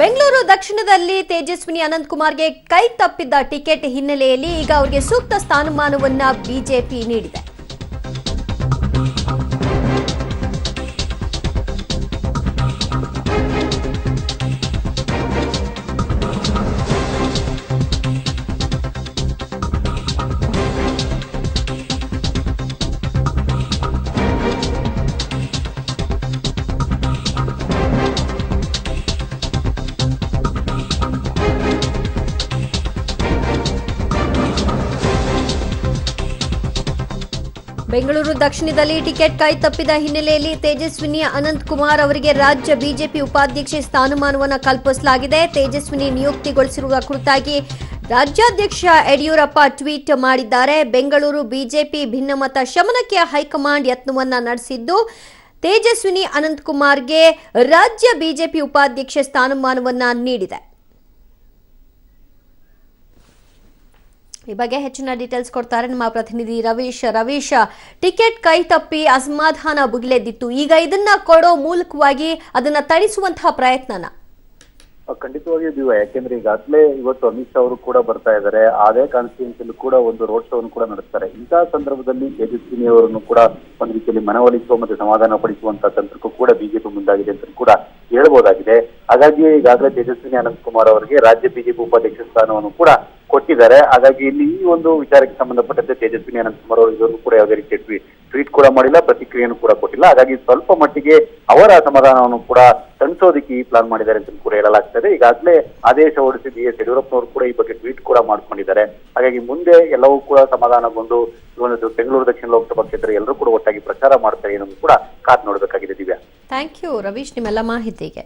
ಬೆಂಗಳೂರು ದಕ್ಷಿಣದಲ್ಲಿ ತೇಜಸ್ವಿನಿ ಅನಂತಕುಮಾರ್ಗೆ ಕೈ ತಪ್ಪಿದ್ದ ಟಿಕೆಟ್ ಹಿನ್ನೆಲೆಯಲ್ಲಿ ಈಗ ಅವರಿಗೆ ಸೂಕ್ತ ಸ್ಥಾನಮಾನವನ್ನ ಬಿಜೆಪಿ ನೀಡಿದೆ. ಬೆಂಗಳೂರು ದಕ್ಷಿಣದಲ್ಲಿ ಟಿಕೆಟ್ ಕೈ ತಪ್ಪಿದ ಹಿನ್ನೆಲೆಯಲ್ಲಿ ತೇಜಸ್ವಿನಿ ಅನಂತಕುಮಾರ್ ಅವರಿಗೆ ರಾಜ್ಯ ಬಿಜೆಪಿ ಉಪಾಧ್ಯಕ್ಷೆ ಸ್ಥಾನಮಾನವನ್ನು ಕಲ್ಪಿಸಲಾಗಿದೆ. ತೇಜಸ್ವಿನಿ ನಿಯುಕ್ತಿಗೊಳಿಸಿರುವ ಕುರಿತಾಗಿ ರಾಜ್ಯಾಧ್ಯಕ್ಷ ಯಡಿಯೂರಪ್ಪ ಟ್ವೀಟ್ ಮಾಡಿದ್ದಾರೆ. ಬೆಂಗಳೂರು ಬಿಜೆಪಿ ಭಿನ್ನಮತ ಶಮನಕ್ಕೆ ಹೈಕಮಾಂಡ್ ಯತ್ನವನ್ನ ನಡೆಸಿದ್ದು, ತೇಜಸ್ವಿನಿ ಅನಂತಕುಮಾರ್ಗೆ ರಾಜ್ಯ ಬಿಜೆಪಿ ಉಪಾಧ್ಯಕ್ಷೆ ಸ್ಥಾನಮಾನವನ್ನ ನೀಡಿದೆ. ಈ ಬಗ್ಗೆ ಹೆಚ್ಚಿನ ಡೀಟೇಲ್ಸ್ ಕೊಡ್ತಾರೆ ನಮ್ಮ ಪ್ರತಿನಿಧಿ ರವೀಶ್. ಟಿಕೆಟ್ ಕೈ ತಪ್ಪಿ ಅಸಮಾಧಾನ ಭುಗಿಲೆದ್ದಿತ್ತು. ಈಗ ಇದನ್ನ ಕೊಡೋ ಮೂಲಕವಾಗಿ ಅದನ್ನ ತಣಿಸುವಂತಹ ಪ್ರಯತ್ನನ ಖಂಡಿತವಾಗಿಯೂ ದಿವ್ಯ, ಯಾಕೆಂದ್ರೆ ಈಗಾಗಲೇ ಇವತ್ತು ಅಮಿತ್ ಶಾ ಅವರು ಕೂಡ ಬರ್ತಾ ಇದ್ದಾರೆ. ಅದೇ ಕಾನ್ಸ್ಟಿಟ್ಯೂನ್ಸಿಯಲ್ಲಿ ಕೂಡ ಒಂದು ರೋಡ್ ಶೋ ಕೂಡ ನಡೆಸ್ತಾರೆ. ಇಂತಹ ಸಂದರ್ಭದಲ್ಲಿ ತೇಜಸ್ವಿನಿ ಅವರನ್ನು ಕೂಡ ಒಂದು ರೀತಿಯಲ್ಲಿ ಮನವೊಲಿಸುವ ಮತ್ತೆ ಸಮಾಧಾನ ಪಡಿಸುವಂತಹ ತಂತ್ರಕ್ಕೂ ಕೂಡ ಬಿಜೆಪಿ ಮುಂದಾಗಿದೆ ಅಂತ ಕೂಡ ಹೇಳ್ಬೋದಾಗಿದೆ. ಹಾಗಾಗಿ ಈಗಾಗಲೇ ತೇಜಸ್ವಿನಿ ಅನಂತಕುಮಾರ್ ಅವರಿಗೆ ರಾಜ್ಯ ಬಿಜೆಪಿ ಉಪಾಧ್ಯಕ್ಷ ಸ್ಥಾನವನ್ನು ಕೂಡ ಕೊಟ್ಟಿದ್ದಾರೆ. ಹಾಗಾಗಿ ಇಲ್ಲಿ ಈ ಒಂದು ವಿಚಾರಕ್ಕೆ ಸಂಬಂಧಪಟ್ಟಂತೆ ತೇಜಸ್ವಿನಿ ಅನಂತಕುಮಾರ್ ಅವರು ಇದನ್ನು ಕೂಡ ಯಾವುದೇ ರೀತಿಯ ಟ್ವೀಟ್ ಕೂಡ ಮಾಡಿಲ್ಲ, ಪ್ರತಿಕ್ರಿಯೆಯನ್ನು ಕೂಡ ಕೊಟ್ಟಿಲ್ಲ. ಹಾಗಾಗಿ ಸ್ವಲ್ಪ ಮಟ್ಟಿಗೆ ಅವರ ಅಸಮಾಧಾನವನ್ನು ಕೂಡ ತಣಿಸೋದಕ್ಕೆ ಈ ಪ್ಲಾನ್ ಮಾಡಿದ್ದಾರೆ ಅಂತ ಕೂಡ ಹೇಳಲಾಗ್ತದೆ. ಈಗಾಗಲೇ ಆದೇಶ ಹೊರಡಿಸಿ BS ಯಡಿಯೂರಪ್ಪನವರು ಕೂಡ ಈ ಬಗ್ಗೆ ಟ್ವೀಟ್ ಕೂಡ ಮಾಡ್ಕೊಂಡಿದ್ದಾರೆ. ಹಾಗಾಗಿ ಮುಂದೆ ಎಲ್ಲವೂ ಕೂಡ ಸಮಾಧಾನಗೊಂಡು ಒಂದು ಬೆಂಗಳೂರು ದಕ್ಷಿಣ ಲೋಕಸಭಾ ಕ್ಷೇತ್ರ ಎಲ್ಲರೂ ಕೂಡ ಒಟ್ಟಾಗಿ ಪ್ರಚಾರ ಮಾಡ್ತಾರೆ ಅನ್ನೋದು ಕೂಡ ಕಾದು ನೋಡಬೇಕಾಗಿದೆ. ದಿವ್ಯಾ, ಥ್ಯಾಂಕ್ ಯು ರವೀಶ್ ನಿಮ್ಮೆಲ್ಲ ಮಾಹಿತಿಗೆ.